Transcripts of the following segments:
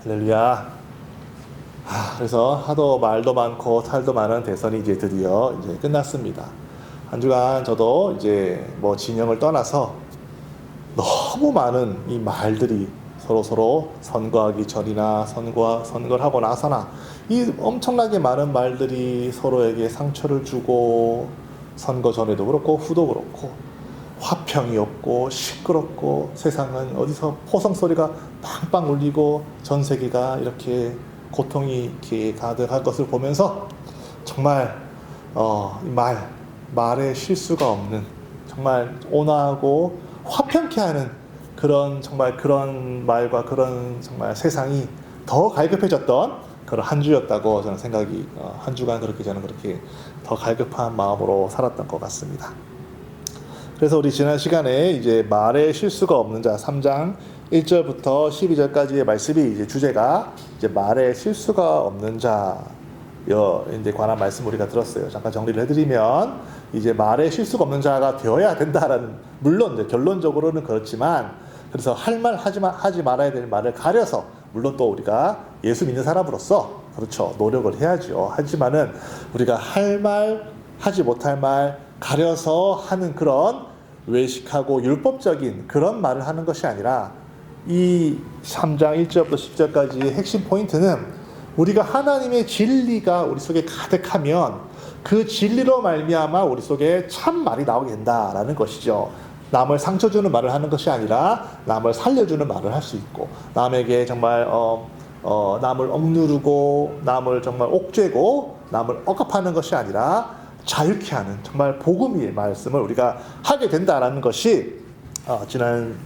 할렐루야. 그래서 하도 말도 많고 탈도 많은 대선이 이제 드디어 이제 끝났습니다. 한 주간 저도 이제 뭐 진영을 떠나서 너무 많은 이 말들이 서로 선거하기 전이나 선거를 하고 나서나 이 엄청나게 많은 말들이 서로에게 상처를 주고, 선거 전에도 그렇고 후도 그렇고 화평이 없고 시끄럽고, 세상은 어디서 포성 소리가 빵빵 울리고 전 세계가 이렇게 고통이 이렇게 가득할 것을 보면서 정말 말에 실수가 없는, 정말 온화하고 화평케 하는 그런 말과 그런 정말 세상이 더 갈급해졌던 그런 한 주였다고 저는 생각이, 한 주간 저는 그렇게 더 갈급한 마음으로 살았던 것 같습니다. 그래서 우리 지난 시간에 이제 말에 실수가 없는 자 3장 1절부터 12절까지의 말씀이 이제 주제가 이제 말에 실수가 없는 자에 관한 말씀 우리가 들었어요. 잠깐 정리를 해드리면, 이제 말에 실수가 없는 자가 되어야 된다라는, 물론 이제 결론적으로는 그렇지만, 그래서 할 말 하지 말아야 될 말을 가려서, 물론 또 우리가 예수 믿는 사람으로서 그렇죠, 노력을 해야죠. 하지만은 우리가 할 말 하지 못할 말 가려서 하는 그런 외식하고 율법적인 그런 말을 하는 것이 아니라, 이 3장 1절부터 10절까지의 핵심 포인트는 우리가 하나님의 진리가 우리 속에 가득하면 그 진리로 말미암아 우리 속에 참 말이 나오게 된다라는 것이죠. 남을 상처 주는 말을 하는 것이 아니라 남을 살려주는 말을 할 수 있고, 남에게 정말 남을 억누르고 남을 정말 옥죄고 남을 억압하는 것이 아니라 자유케 하는 정말 복음의 말씀을 우리가 하게 된다라는 것이 지난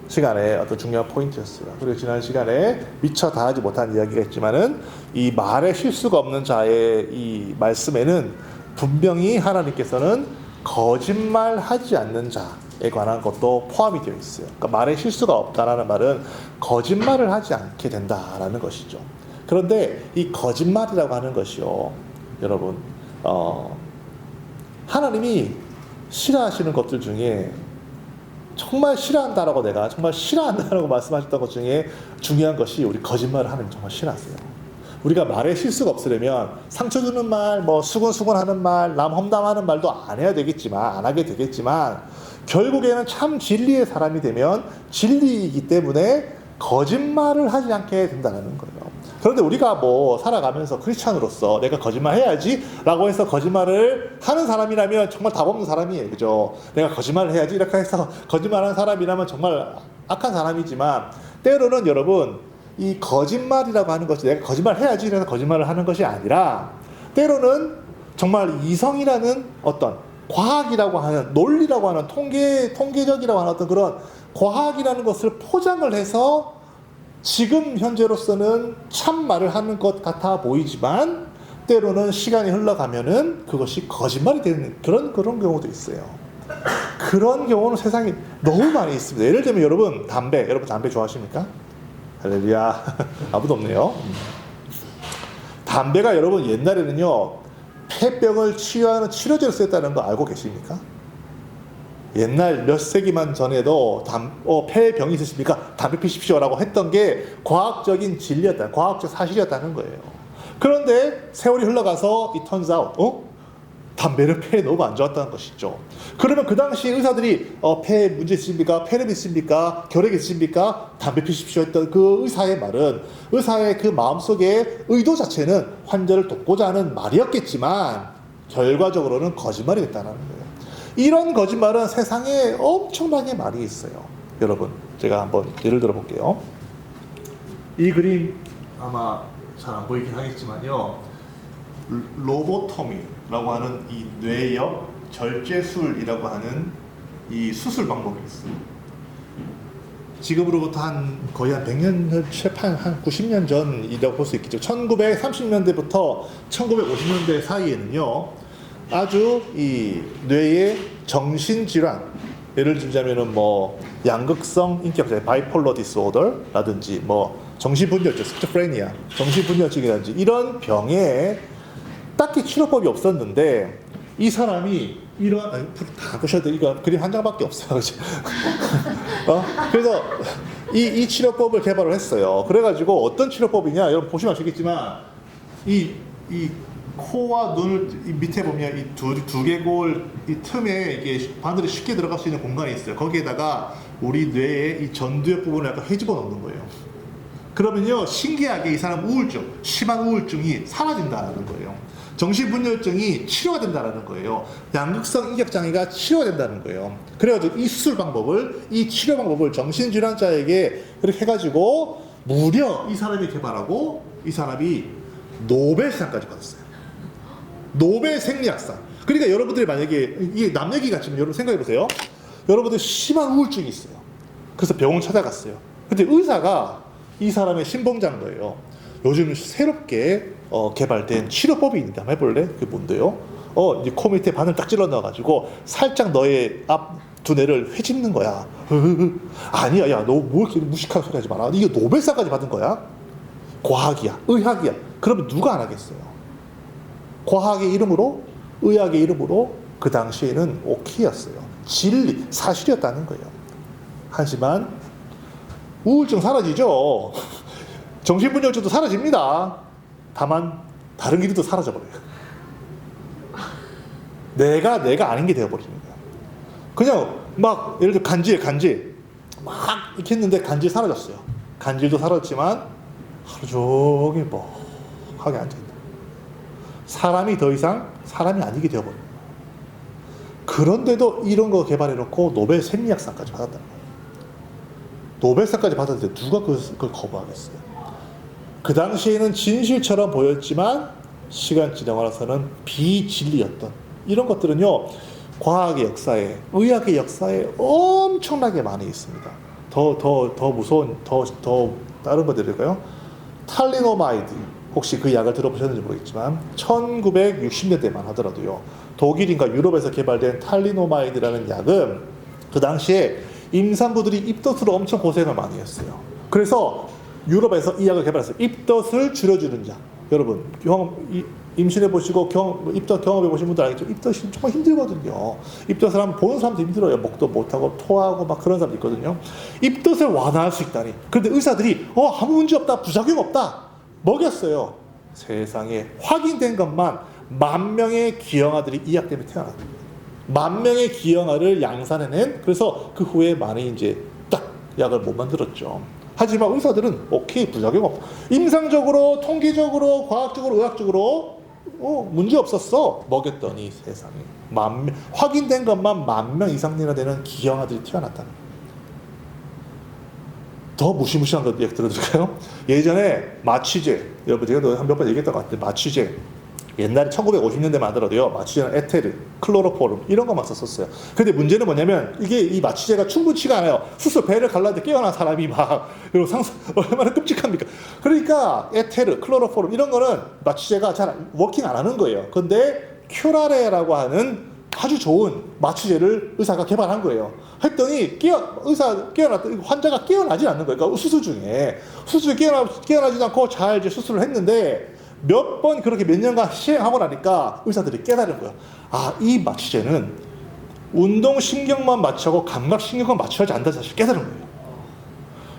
시간에 어떤 중요한 포인트였어요. 그리고 지난 시간에 미처 다 하지 못한 이야기가 있지만은, 이 말에 실수가 없는 자의 이 말씀에는 분명히 하나님께서는 거짓말하지 않는 자에 관한 것도 포함이 되어 있어요. 그러니까 말에 실수가 없다라는 말은 거짓말을 하지 않게 된다라는 것이죠. 그런데 이 거짓말이라고 하는 것이요, 여러분, 하나님이 싫어하시는 것들 중에, 정말 싫어한다라고, 내가 정말 싫어한다라고 말씀하셨던 것 중에 중요한 것이, 우리 거짓말을 하나님 정말 싫어하세요. 우리가 말에 실수가 없으려면 상처 주는 말, 뭐 수근수근하는 말, 남 험담하는 말도 안 하게 되겠지만 결국에는 참 진리의 사람이 되면 진리이기 때문에 거짓말을 하지 않게 된다는 거예요. 그런데 우리가 뭐 살아가면서 크리스찬으로서 내가 거짓말 해야지 라고 해서 거짓말을 하는 사람이라면 정말 답 없는 사람이에요. 그죠? 내가 거짓말을 해야지 이렇게 해서 거짓말하는 사람이라면 정말 악한 사람이지만, 때로는 여러분, 이 거짓말이라고 하는 것이 내가 거짓말 해야지 이래서 거짓말을 하는 것이 아니라, 때로는 정말 이성이라는 어떤 과학이라고 하는, 논리라고 하는, 통계적이라고 하는 어떤 그런 과학이라는 것을 포장을 해서 지금 현재로서는 참말을 하는 것 같아 보이지만, 때로는 시간이 흘러가면은 그것이 거짓말이 되는 그런 경우도 있어요. 그런 경우는 세상에 너무 많이 있습니다. 예를 들면 여러분 담배 좋아하십니까? 할렐루야. 아무도 없네요. 담배가 여러분 옛날에는요, 폐병을 치유하는 치료제로 쓰였다는 거 알고 계십니까? 옛날 몇 세기만 전에도 폐병이 있으십니까? 담배 피십시오라고 했던 게 과학적인 진리였다, 과학적 사실이었다는 거예요. 그런데 세월이 흘러가서 이 turns out, 담배를 폐에 너무 안 좋았다는 것이죠. 그러면 그 당시 의사들이 폐에 문제 있습니까? 폐렴 있습니까? 결핵 있습니까? 담배 피십시오 했던 그 의사의 말은, 의사의 그 마음속의 의도 자체는 환자를 돕고자 하는 말이었겠지만 결과적으로는 거짓말이 됐다는 거예요. 이런 거짓말은 세상에 엄청나게 많이 있어요. 여러분, 제가 한번 예를 들어 볼게요. 이 그림 아마 잘 안 보이긴 하겠지만요, 로보토미라고 하는 이 뇌역 절제술이라고 하는 이 수술 방법이 있어요. 지금으로부터 거의 한 100년, 한 90년 전이라고 볼 수 있겠죠. 1930년대부터 1950년대 사이에는요, 아주 이 뇌의 정신질환, 예를 들자면은 뭐 양극성 인격장, 바이폴러 디스오더라든지 뭐 정신분열증, 스키조프레니아, 정신분열증이라든지 이런 병에 딱히 치료법이 없었는데, 이 사람이 이런, 다 보셔야 돼. 이거 그림 한 장밖에 없어요. 그래서 이 치료법을 개발을 했어요. 그래가지고 어떤 치료법이냐, 여러분 보시면 아시겠지만 이 코와 눈을 이 밑에 보면 이 두개골 이 틈에 이게 바늘이 쉽게 들어갈 수 있는 공간이 있어요. 거기에다가 우리 뇌의 이 전두엽 부분을 약간 헤집어 놓는 거예요. 그러면요, 신기하게 이 사람 우울증, 심한 우울증이 사라진다는 거예요. 정신분열증이 치료가 된다는 거예요. 양극성 이격장애가 치료가 된다는 거예요. 그래가지고 이 수술 방법을, 이 치료 방법을 정신질환자에게 그렇게 해가지고 무려 이 사람이 개발하고 이 사람이 노벨상까지 받았어요. 노벨 생리학상. 그러니까 여러분들이 만약에 이게 남 얘기 같지만 여러분 생각해 보세요. 여러분들 심한 우울증이 있어요. 그래서 병원 찾아갔어요. 근데 의사가 이 사람의 신봉자인 거예요. 요즘 새롭게 개발된 치료법이 있는데 한번 해볼래? 그게 뭔데요? 이제 코 밑에 바늘 딱 찔러 넣어가지고 살짝 너의 앞 두뇌를 회집는 거야. 아니야, 야, 너 뭐 이렇게 무식한 소리 하지 마라. 이게 노벨상까지 받은 거야? 과학이야, 의학이야. 그러면 누가 안 하겠어요? 과학의 이름으로, 의학의 이름으로 그 당시에는 오케이였어요. 진리, 사실이었다는 거예요. 하지만 우울증 사라지죠. 정신분열증도 사라집니다. 다만 다른 길도 사라져버려요. 내가 아닌 게 되어버리는 거야. 그냥 막 예를 들어 간질 막 이렇게 했는데 간질 사라졌어요. 간질도 사라졌지만 하루 종일 멍하게 앉아있다. 사람이 더 이상 사람이 아니게 되어버린 거야. 그런데도 이런 거 개발해놓고 노벨 생리학상까지 받았다는 거예요. 노벨상까지 받았는데 누가 그걸 거부하겠어요? 그 당시에는 진실처럼 보였지만 시간 지나고 나서는 비진리였던 이런 것들은요, 과학의 역사에, 의학의 역사에 엄청나게 많이 있습니다. 더 무서운, 더 다른 거 드릴까요? 탈리노마이드. 혹시 그 약을 들어보셨는지 모르겠지만 1960년대만 하더라도요, 독일인가 유럽에서 개발된 탈리노마이드라는 약은 그 당시에 임산부들이 입덧으로 엄청 고생을 많이 했어요. 그래서 유럽에서 이 약을 개발했어요. 입덧을 줄여주는 약. 여러분, 임신해보시고 입덧 경험해보신 분들 알겠죠? 입덧이 정말 힘들거든요. 입덧을 하면 보는 사람도 힘들어요. 목도 못하고 토하고 막 그런 사람도 있거든요. 입덧을 완화할 수 있다니. 그런데 의사들이 아무 문제 없다, 부작용 없다, 먹였어요. 세상에 확인된 것만 10,000명의 기형아들이 이 약 때문에 태어났습니다. 10,000명의 기형아를 양산해낸, 그래서 그 후에 많이 이제 딱 약을 못 만들었죠. 하지만 의사들은 오케이, 부작용 없다. 임상적으로, 통계적으로, 과학적으로, 의학적으로 문제 없었어. 먹였더니 세상에 확인된 것만 10,000명 이상이나 되는 기형아들이 태어났다는 거예요. 더 무시무시한 것 얘기 들어드릴까요? 예전에 마취제, 여러분 제가 한 몇 번 얘기했던 것 같은데, 마취제 옛날에 1950년대만 하더라도요, 마취제는 에테르, 클로로포름 이런 것만 썼었어요. 근데 문제는 뭐냐면 이게 이 마취제가 충분치가 않아요. 수술 배를 갈라는데 깨어난 사람이 막 얼마나 끔찍합니까? 그러니까 에테르, 클로로포름 이런 거는 마취제가 잘 워킹 안 하는 거예요. 근데 큐라레라고 하는 아주 좋은 마취제를 의사가 개발한 거예요. 했더니 환자가 깨어나지 않는 거예요. 그러니까 수술 중에 깨어나지 않고 잘 이제 수술을 했는데 몇 번 그렇게 몇 년간 시행하고 나니까 의사들이 깨달은 거예요. 이 마취제는 운동신경만 마취하고 감각신경만 마취하지 않는다는 사실을 깨달은 거예요.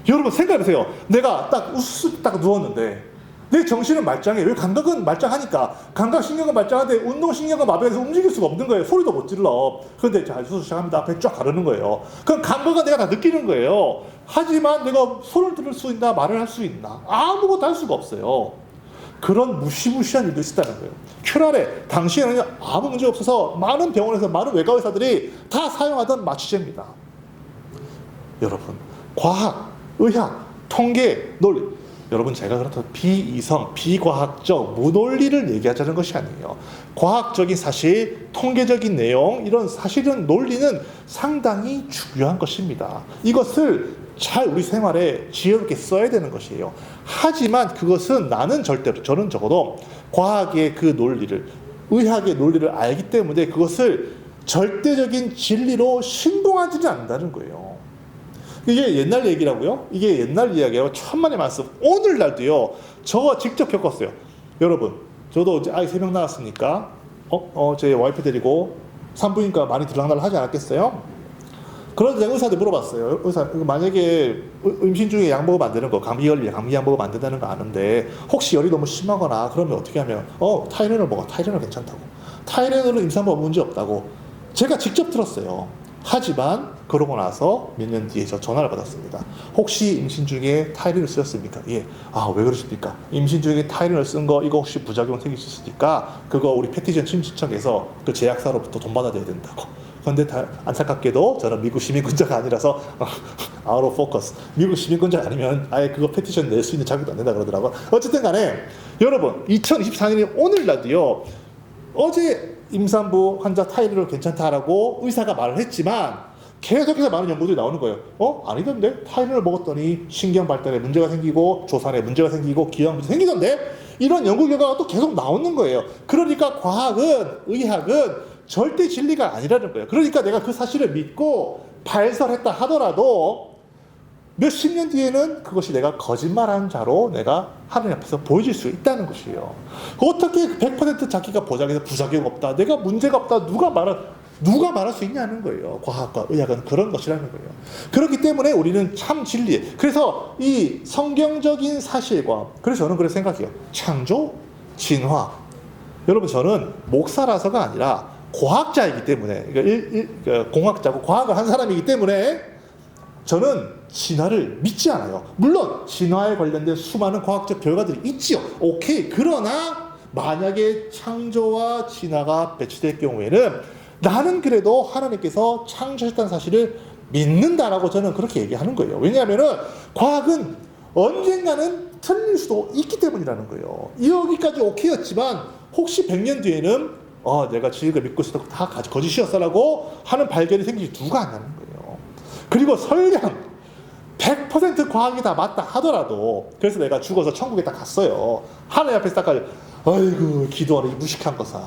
여러분 생각해보세요. 내가 딱 누웠는데 내 정신은 말짱해. 왜? 감각은 말짱하니까. 감각신경은 말짱한데 운동신경은 마비해서 움직일 수가 없는 거예요. 소리도 못 질러. 그런데 자, 수술 시작합니다. 앞에 쫙 가르는 거예요. 그럼 감각은 내가 다 느끼는 거예요. 하지만 내가 손을 들을 수 있나, 말을 할 수 있나, 아무것도 할 수가 없어요. 그런 무시무시한 일도 있었다는 거예요. 큐라레, 당시에는 아무 문제 없어서 많은 병원에서 많은 외과 의사들이 다 사용하던 마취제입니다. 여러분, 과학, 의학, 통계, 논리, 여러분 제가 그렇다고 비이성, 비과학적, 무논리를 얘기하자는 것이 아니에요. 과학적인 사실, 통계적인 내용, 이런 사실은 논리는 상당히 중요한 것입니다. 이것을 잘 우리 생활에 지혜롭게 써야 되는 것이에요. 하지만 그것은 저는 적어도 과학의 그 논리를, 의학의 논리를 알기 때문에 그것을 절대적인 진리로 신봉하지는 않는다는 거예요. 이게 옛날 얘기라고요? 이게 옛날 이야기라고 천만의 말씀. 오늘날도요, 저 직접 겪었어요. 여러분, 저도 이제 아이 3명 낳았으니까, 제 와이프 데리고 산부인과 많이 들락날락 하지 않았겠어요? 그런데 제가 의사한테 물어봤어요. 의사, 만약에 임신 중에 약 먹으면 안 되는 거, 감기 약 먹으면 안 된다는 거 아는데, 혹시 열이 너무 심하거나 그러면 어떻게 하면, 타이레놀 먹어. 타이레놀 괜찮다고. 타이레놀은 임산부가 문제 없다고. 제가 직접 들었어요. 하지만, 그러고 나서 몇 년 뒤에 저 전화를 받았습니다. 혹시 임신 중에 타이레놀 쓰셨습니까? 예. 아, 왜 그러십니까? 임신 중에 타이레놀 쓴 거, 이거 혹시 부작용 생길 수 있으니까, 그거 우리 패티전 신청해서 그 제약사로부터 돈 받아야 된다고. 그런데 안타깝게도 저는 미국 시민권자가 아니라서 out of focus. 미국 시민권자가 아니면 아예 그거 패티션 낼 수 있는 자격도 안 된다 그러더라고요. 어쨌든 간에 여러분 2024년이 오늘날도요. 어제 임산부 환자 타이레놀 괜찮다라고 의사가 말을 했지만 계속해서 많은 연구들이 나오는 거예요. 아니던데? 타이레놀 먹었더니 신경 발달에 문제가 생기고 조산에 문제가 생기고 기형 문제 생기던데? 이런 연구 결과가 또 계속 나오는 거예요. 그러니까 과학은, 의학은 절대 진리가 아니라는 거예요. 그러니까 내가 그 사실을 믿고 발설했다 하더라도 몇십 년 뒤에는 그것이 내가 거짓말하는 자로 내가 하나님 앞에서 보여질 수 있다는 것이에요. 어떻게 100% 자기가 보장해서 부작용 없다, 내가 문제가 없다, 누가 말할 수 있냐는 거예요. 과학과 의학은 그런 것이라는 거예요. 그렇기 때문에 우리는 참 진리. 그래서 이 성경적인 사실과, 그래서 저는 그렇게 생각해요. 창조, 진화. 여러분, 저는 목사라서가 아니라 과학자이기 때문에, 공학자고 과학을 한 사람이기 때문에 저는 진화를 믿지 않아요. 물론 진화에 관련된 수많은 과학적 결과들이 있지요. 오케이. 그러나 만약에 창조와 진화가 배치될 경우에는 나는 그래도 하나님께서 창조하셨다는 사실을 믿는다라고 저는 그렇게 얘기하는 거예요. 왜냐하면은 과학은 언젠가는 틀릴 수도 있기 때문이라는 거예요. 여기까지 오케이였지만 혹시 100년 뒤에는 내가 지금까지 믿고 있었던 거 다 거짓이었어라고 하는 발견이 생기지 누가 안 나는 거예요. 그리고 설령 100% 과학이 다 맞다 하더라도, 그래서 내가 죽어서 천국에 딱 갔어요. 하나님 앞에서 딱 가지고 아이고 기도하라 이 무식한 거사.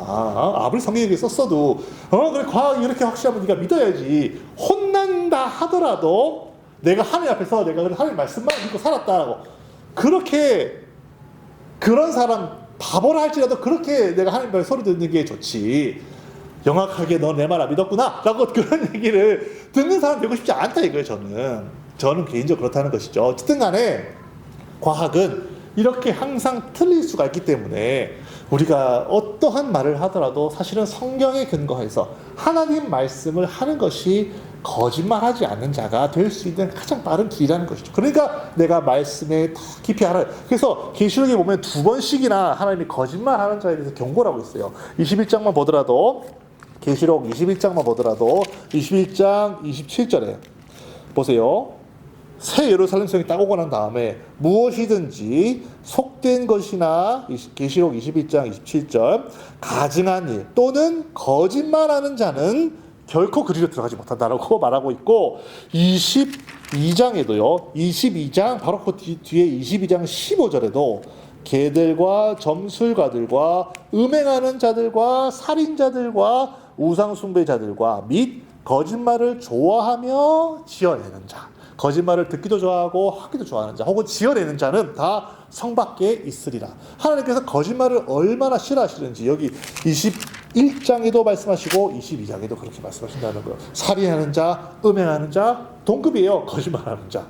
아무리 성경에 썼어도 그래 과학이 이렇게 확실하면 네가 믿어야지. 혼난다 하더라도 내가 하나님 앞에서 내가 하나님 말씀만 믿고 살았다라고, 그렇게 그런 사람 바보라 할지라도 그렇게 내가 하나님 말 소리 듣는 게 좋지, 영악하게 너 내 말 안 믿었구나 라고 그런 얘기를 듣는 사람 되고 싶지 않다 이거예요. 저는 개인적으로 그렇다는 것이죠. 어쨌든 간에 과학은 이렇게 항상 틀릴 수가 있기 때문에 우리가 어떠한 말을 하더라도 사실은 성경에 근거해서 하나님 말씀을 하는 것이 거짓말하지 않는 자가 될 수 있는 가장 빠른 길이라는 것이죠. 그러니까 내가 말씀에 더 깊이 알아요. 그래서 계시록에 보면 2번씩이나 하나님이 거짓말하는 자에 대해서 경고를 하고 있어요. 21장만 보더라도, 계시록 21장만 보더라도 21장 27절에 보세요. 새 예루살렘 성이 딱 오고 난 다음에 무엇이든지 속된 것이나, 계시록 21장 27절, 가증한 일 또는 거짓말하는 자는 결코 그리로 들어가지 못한다라고 말하고 있고, 22장에도요. 22장 바로 그 뒤에 22장 15절에도 개들과 점술가들과 음행하는 자들과 살인자들과 우상숭배자들과 및 거짓말을 좋아하며 지어내는 자, 거짓말을 듣기도 좋아하고 하기도 좋아하는 자, 혹은 지어내는 자는 다 성 밖에 있으리라. 하나님께서 거짓말을 얼마나 싫어하시는지 여기 21장에도 말씀하시고 22장에도 그렇게 말씀하신다는 거예요. 살인하는 자, 음행하는 자 동급이에요. 거짓말하는 자.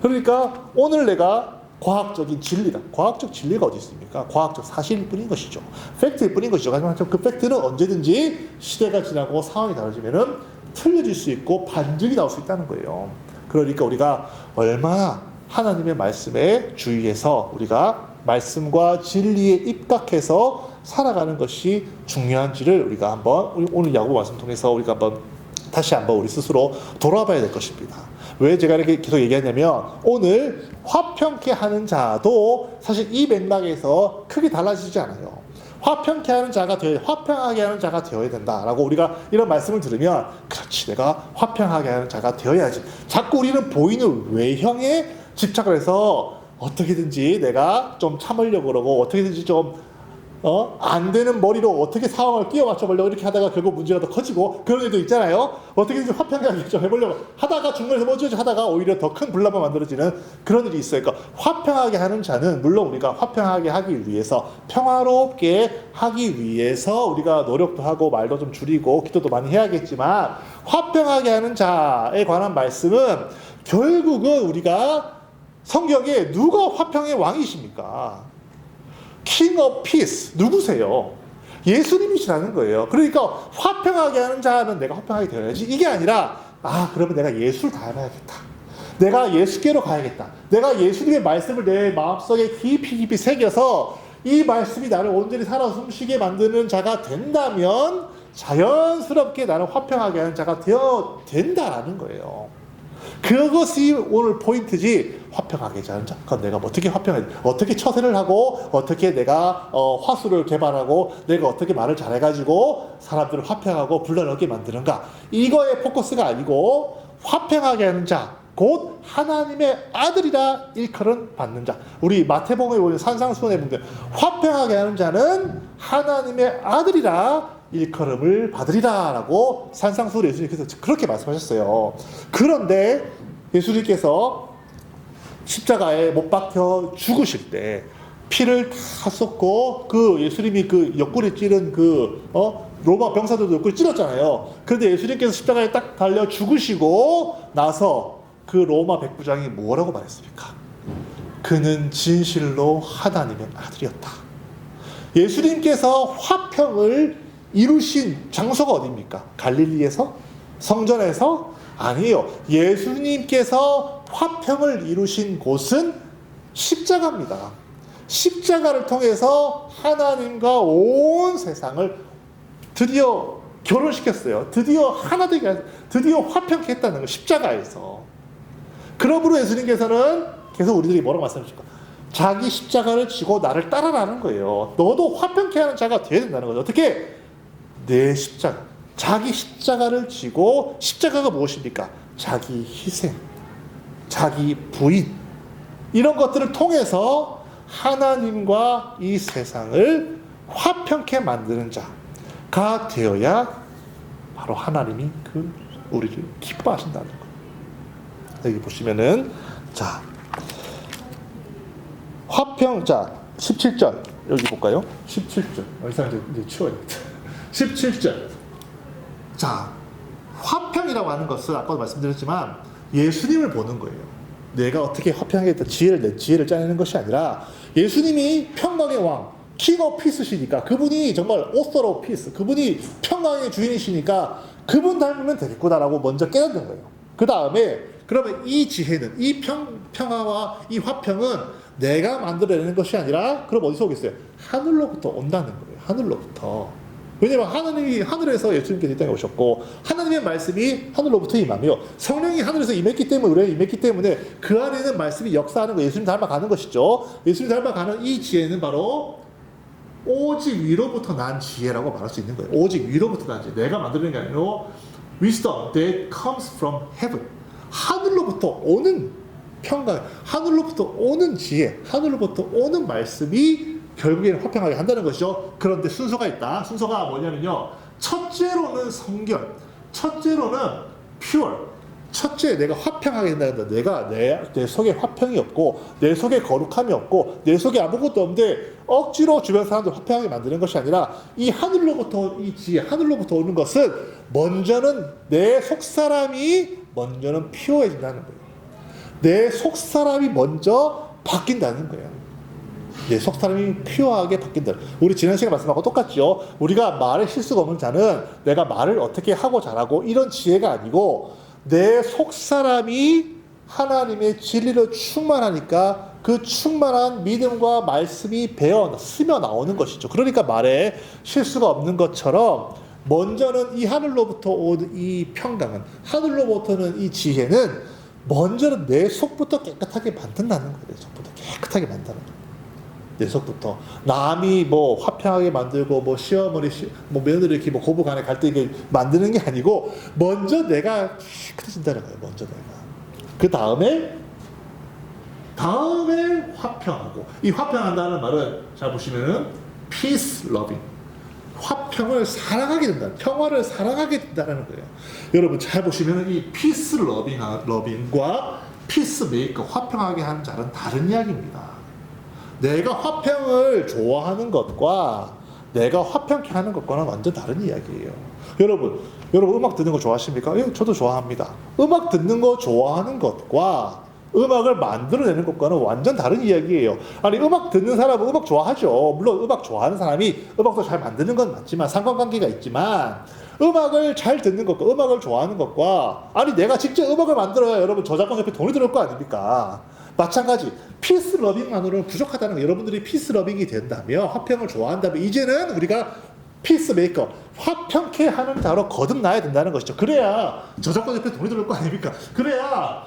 그러니까 오늘 내가 과학적인 진리다. 과학적 진리가 어디 있습니까? 과학적 사실일 뿐인 것이죠. 팩트일 뿐인 것이죠. 하지만 그 팩트는 언제든지 시대가 지나고 상황이 달라지면은 틀려질 수 있고 반증이 나올 수 있다는 거예요. 그러니까 우리가 얼마나 하나님의 말씀에 주의해서 우리가 말씀과 진리에 입각해서 살아가는 것이 중요한지를 우리가 한번 오늘 야고보 말씀 통해서 우리가 한번 다시 한번 우리 스스로 돌아봐야 될 것입니다. 왜 제가 이렇게 계속 얘기하냐면, 오늘 화평케 하는 자도 사실 이 맥락에서 크게 달라지지 않아요. 화평케 하는 자가 화평하게 하는 자가 되어야 된다라고 우리가 이런 말씀을 들으면, 그렇지, 내가 화평하게 하는 자가 되어야지. 자꾸 우리는 보이는 외형에 집착을 해서 어떻게든지 내가 좀 참으려고 그러고 어떻게든지 좀 안 되는 머리로 어떻게 상황을 끼워 맞춰보려고 이렇게 하다가 결국 문제가 더 커지고 그런 애도 있잖아요. 어떻게든지 화평하게 좀 해보려고 하다가 중간에서 뭐지 하다가 오히려 더 큰 분란만 만들어지는 그런 일이 있어요. 그러니까 화평하게 하는 자는 물론 우리가 화평하게 하기 위해서 평화롭게 하기 위해서 우리가 노력도 하고 말도 좀 줄이고 기도도 많이 해야겠지만 화평하게 하는 자에 관한 말씀은 결국은 우리가 성경에 누가 화평의 왕이십니까? King of Peace 누구세요? 예수님이시라는 거예요. 그러니까 화평하게 하는 자는 내가 화평하게 되어야지 이게 아니라 그러면 내가 예수를 닮아야겠다. 내가 예수께로 가야겠다. 내가 예수님의 말씀을 내 마음속에 깊이 새겨서 이 말씀이 나를 온전히 살아 숨쉬게 만드는 자가 된다면 자연스럽게 나는 화평하게 하는 자가 되어 된다라는 거예요. 그것이 오늘 포인트지. 화평하게 하는 자. 그건 내가 어떻게 화평해? 어떻게 처세를 하고 어떻게 내가 화수를 개발하고 내가 어떻게 말을 잘해가지고 사람들을 화평하고 불러넣게 만드는가? 이거의 포커스가 아니고 화평하게 하는 자. 곧 하나님의 아들이라 일컬은 받는 자. 우리 마태복음에 보면 산상수훈에 보면 화평하게 하는 자는 하나님의 아들이라 일컬음을 받으리라 라고 산상수훈 예수님께서 그렇게 말씀하셨어요. 그런데 예수님께서 십자가에 못 박혀 죽으실 때 피를 다 쏟고 그 예수님이 그 옆구리 찌른 로마 병사들도 옆구리 찔렀잖아요. 그런데 예수님께서 십자가에 딱 달려 죽으시고 나서 그 로마 백부장이 뭐라고 말했습니까? 그는 진실로 하나님의 아들이었다. 예수님께서 화평을 이루신 장소가 어디입니까? 갈릴리에서? 성전에서? 아니에요. 예수님께서 화평을 이루신 곳은 십자가입니다. 십자가를 통해서 하나님과 온 세상을 드디어 결혼시켰어요. 드디어 하나 되게, 드디어 화평케 했다는 거예요. 십자가에서. 그러므로 예수님께서는 계속 우리들이 뭐라고 말씀하십니까? 자기 십자가를 지고 나를 따라라는 거예요. 너도 화평케 하는 자가 되어야 된다는 거죠. 어떻게? 내 십자가. 자기 십자가를 지고, 십자가가 무엇입니까? 자기 희생, 자기 부인, 이런 것들을 통해서 하나님과 이 세상을 화평케 만드는 자가 되어야 바로 하나님이 우리를 기뻐하신다는 거예요. 여기 보시면은, 화평, 17절, 여기 볼까요? 17절. 이제 치워야겠다. 17절. 화평이라고 하는 것은 아까도 말씀드렸지만 예수님을 보는 거예요. 내가 어떻게 화평하겠다 지혜를 짜내는 것이 아니라 예수님이 평강의 왕, 킹 오브 피스시니까 그분이 정말 오서 오브 피스, 그분이 평강의 주인이시니까 그분 닮으면 되겠구나라고 먼저 깨닫는 거예요. 그 다음에 그러면 이 지혜는, 이 평화와 이 화평은 내가 만들어내는 것이 아니라 그럼 어디서 오겠어요? 하늘로부터 온다는 거예요. 하늘로부터. 왜냐면 하나님이 하늘에서 예수님께서 이 땅에 오셨고 하나님의 말씀이 하늘로부터 임하며 성령이 하늘에서 임했기 때문에 그 안에는 말씀이 역사하는 거, 예수님 닮아가는 것이죠. 예수님 닮아가는 이 지혜는 바로 오직 위로부터 난 지혜라고 말할 수 있는 거예요. 오직 위로부터 난 지혜. 내가 만드는 게 아니고 wisdom that comes from heaven. 하늘로부터 오는 평강, 하늘로부터 오는 지혜, 하늘로부터 오는 말씀이 결국에는 화평하게 한다는 것이죠. 그런데 순서가 있다. 순서가 뭐냐면요. 첫째로는 성결, 첫째로는 pure. 첫째, 내가 화평하게 된다. 내가 내 속에 화평이 없고 내 속에 거룩함이 없고 내 속에 아무것도 없는데 억지로 주변 사람들 화평하게 만드는 것이 아니라 이 하늘로부터 이 지혜, 하늘로부터 오는 것은 먼저는 내 속사람이 먼저는 피어해진다는 거예요. 내 속사람이 먼저 바뀐다는 거예요. 내 속사람이 피어하게 바뀐다. 우리 지난 시간에 말씀하고 똑같죠. 우리가 말에 실수가 없는 자는 내가 말을 어떻게 하고 잘하고 이런 지혜가 아니고 내 속사람이 하나님의 진리로 충만하니까 그 충만한 믿음과 말씀이 스며 나오는 것이죠. 그러니까 말에 실수가 없는 것처럼 먼저는 이 하늘로부터 오는 이 평강은, 하늘로부터는 이 지혜는 먼저는 내 속부터 깨끗하게 만든다는 거예요. 내 속부터 깨끗하게 만드는 거예요. 내 속부터. 남이 뭐 화평하게 만들고 뭐 시어머니, 뭐 며느리 이렇게 뭐 고부간에 갈 때 이게 만드는 게 아니고 먼저 내가 깨끗해진다는 거예요. 먼저 내가. 그 다음에 화평하고. 이 화평한다는 말은 잘 보시면은 peace loving. 화평을 사랑하게 된다. 평화를 사랑하게 된다는 거예요. 여러분 잘 보시면 이 peace loving과 peacemaker, 화평하게 하는 자는 다른 이야기입니다. 내가 화평을 좋아하는 것과 내가 화평케 하는 것과는 완전 다른 이야기예요. 여러분 음악 듣는 거 좋아하십니까? 예, 저도 좋아합니다. 음악 듣는 거 좋아하는 것과 음악을 만들어내는 것과는 완전 다른 이야기예요. 아니 음악 듣는 사람은 음악 좋아하죠. 물론 음악 좋아하는 사람이 음악도 잘 만드는 건 맞지만 상관관계가 있지만 음악을 잘 듣는 것과 음악을 좋아하는 것과 아니 내가 직접 음악을 만들어야 여러분 저작권 옆에 돈이 들어올 거 아닙니까? 마찬가지 피스 러빙만으로는 부족하다는 거. 여러분들이 피스 러빙이 된다면 화평을 좋아한다면 이제는 우리가 피스 메이커 화평케 하는 자로 거듭나야 된다는 것이죠. 그래야 저작권 옆에 돈이 들어올 거 아닙니까? 그래야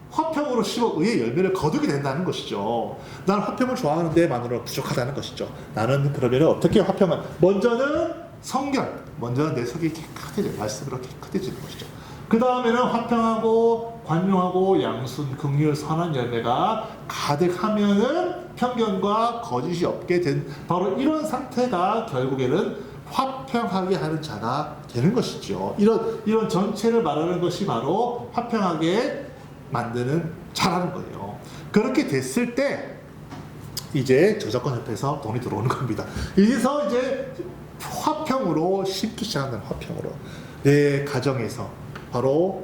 화평으로 10억의 열매를 거두게 된다는 것이죠. 난 화평을 좋아하는 데만으로 부족하다는 것이죠. 나는 그러면 어떻게 화평을 먼저는 성결, 먼저는 내 속이 깨끗해져요. 말씀으로 깨끗해지는 것이죠. 그 다음에는 화평하고 관용하고 양순, 긍휼, 선한 열매가 가득하면은 편견과 거짓이 없게 된 바로 이런 상태가 결국에는 화평하게 하는 자가 되는 것이죠. 이런 전체를 말하는 것이 바로 화평하게 만드는 자라는 거예요. 그렇게 됐을 때 이제 저작권 협회에서 돈이 들어오는 겁니다. 여기서 이제 화평으로 심기 시작하는 화평으로 내 가정에서 바로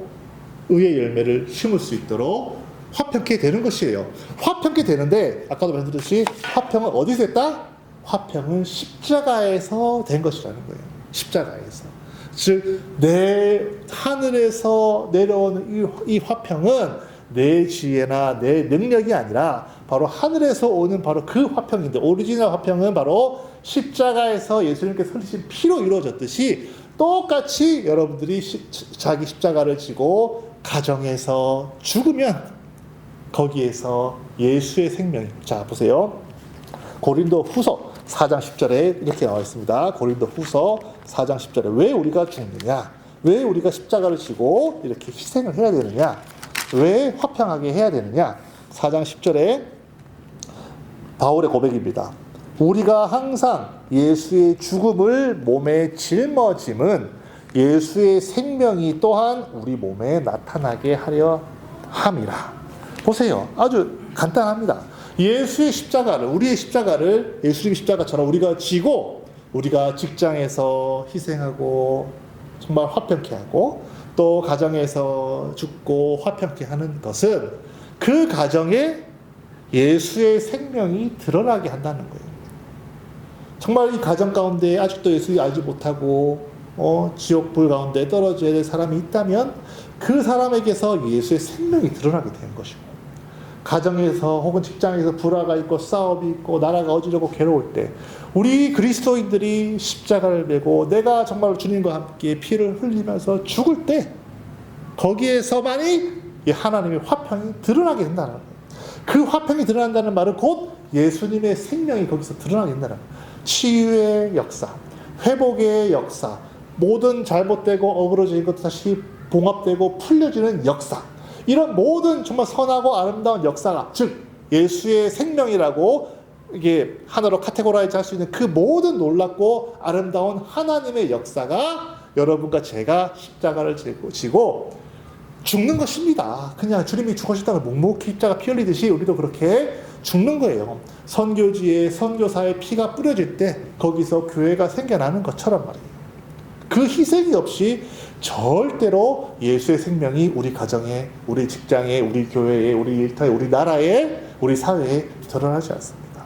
의의 열매를 심을 수 있도록 화평케 되는 것이에요. 화평케 되는데 아까도 말씀드렸듯이 화평은 어디서 했다? 화평은 십자가에서 된 것이라는 거예요. 십자가에서. 즉 내 하늘에서 내려오는 이 화평은 내 지혜나 내 능력이 아니라 바로 하늘에서 오는 바로 그 화평인데 오리지널 화평은 바로 십자가에서 예수님께서 흘리신 피로 이루어졌듯이 똑같이 여러분들이 자기 십자가를 지고 가정에서 죽으면 거기에서 예수의 생명. 자 보세요. 고린도 후서 4장 10절에 이렇게 나와 있습니다. 고린도 후서 4장 10절에 왜 우리가 죽느냐? 왜 우리가 십자가를 지고 이렇게 희생을 해야 되느냐? 왜 화평하게 해야 되느냐? 4장 10절에 바울의 고백입니다. 우리가 항상 예수의 죽음을 몸에 짊어짐은 예수의 생명이 또한 우리 몸에 나타나게 하려 함이라. 보세요. 아주 간단합니다. 예수의 십자가를, 우리의 십자가를 예수님의 십자가처럼 우리가 지고 우리가 직장에서 희생하고 정말 화평케 하고 또 가정에서 죽고 화평케 하는 것은 그 가정에 예수의 생명이 드러나게 한다는 거예요. 정말 이 가정 가운데 아직도 예수를 알지 못하고 지옥불 가운데 떨어져야 될 사람이 있다면 그 사람에게서 예수의 생명이 드러나게 되는 것이고 가정에서 혹은 직장에서 불화가 있고 싸움이 있고 나라가 어지럽고 괴로울 때 우리 그리스도인들이 십자가를 메고 내가 정말 주님과 함께 피를 흘리면서 죽을 때 거기에서만이 하나님의 화평이 드러나게 된다는 거예요. 그 화평이 드러난다는 말은 곧 예수님의 생명이 거기서 드러나게 된다는 거예요. 치유의 역사, 회복의 역사, 모든 잘못되고 어그러진 것 다시 봉합되고 풀려지는 역사, 이런 모든 정말 선하고 아름다운 역사가 즉 예수의 생명이라고 이게 하나로 카테고라이즈 할 수 있는 그 모든 놀랍고 아름다운 하나님의 역사가 여러분과 제가 십자가를 지고 죽는 것입니다. 그냥 주님이 죽으셨다고 묵묵히 십자가 피 흘리듯이 우리도 그렇게 죽는 거예요. 선교지에 선교사의 피가 뿌려질 때 거기서 교회가 생겨나는 것처럼 말이에요. 그 희생이 없이 절대로 예수의 생명이 우리 가정에, 우리 직장에, 우리 교회에, 우리 일터에, 우리 나라에, 우리 사회에 드러나지 않습니다.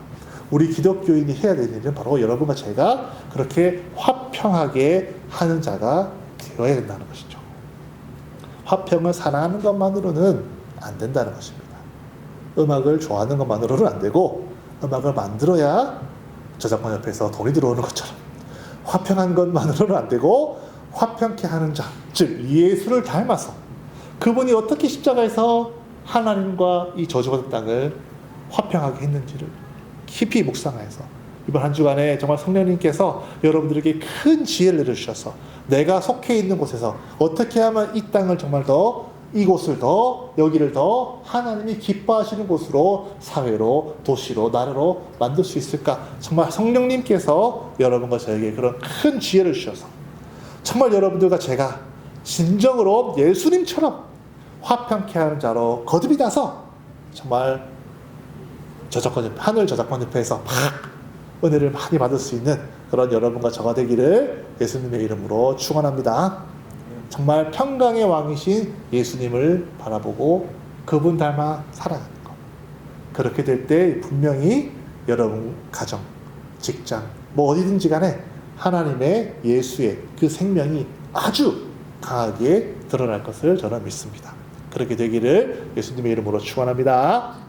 우리 기독교인이 해야 되는 일은 바로 여러분과 제가 그렇게 화평하게 하는 자가 되어야 된다는 것이죠. 화평을 사랑하는 것만으로는 안 된다는 것입니다. 음악을 좋아하는 것만으로는 안 되고 음악을 만들어야 저작권 협회에서 돈이 들어오는 것처럼 화평한 것만으로는 안 되고 화평케 하는 자, 즉 예수를 닮아서 그분이 어떻게 십자가에서 하나님과 이 저주받은 땅을 화평하게 했는지를 깊이 묵상해서 이번 한 주간에 정말 성령님께서 여러분들에게 큰 지혜를 내려주셔서 내가 속해 있는 곳에서 어떻게 하면 이 땅을 정말 더 이곳을 더, 여기를 더 하나님이 기뻐하시는 곳으로, 사회로, 도시로, 나라로 만들 수 있을까? 정말 성령님께서 여러분과 저에게 그런 큰 지혜를 주셔서 정말 여러분들과 제가 진정으로 예수님처럼 화평케 하는 자로 거듭이 나서 정말 하늘 저작권 옆에서 막 은혜를 많이 받을 수 있는 그런 여러분과 저가 되기를 예수님의 이름으로 축원합니다. 정말 평강의 왕이신 예수님을 바라보고 그분 닮아 살아가는 것. 그렇게 될 때 분명히 여러분 가정, 직장, 뭐 어디든지 간에 하나님의 예수의 그 생명이 아주 강하게 드러날 것을 저는 믿습니다. 그렇게 되기를 예수님의 이름으로 축원합니다.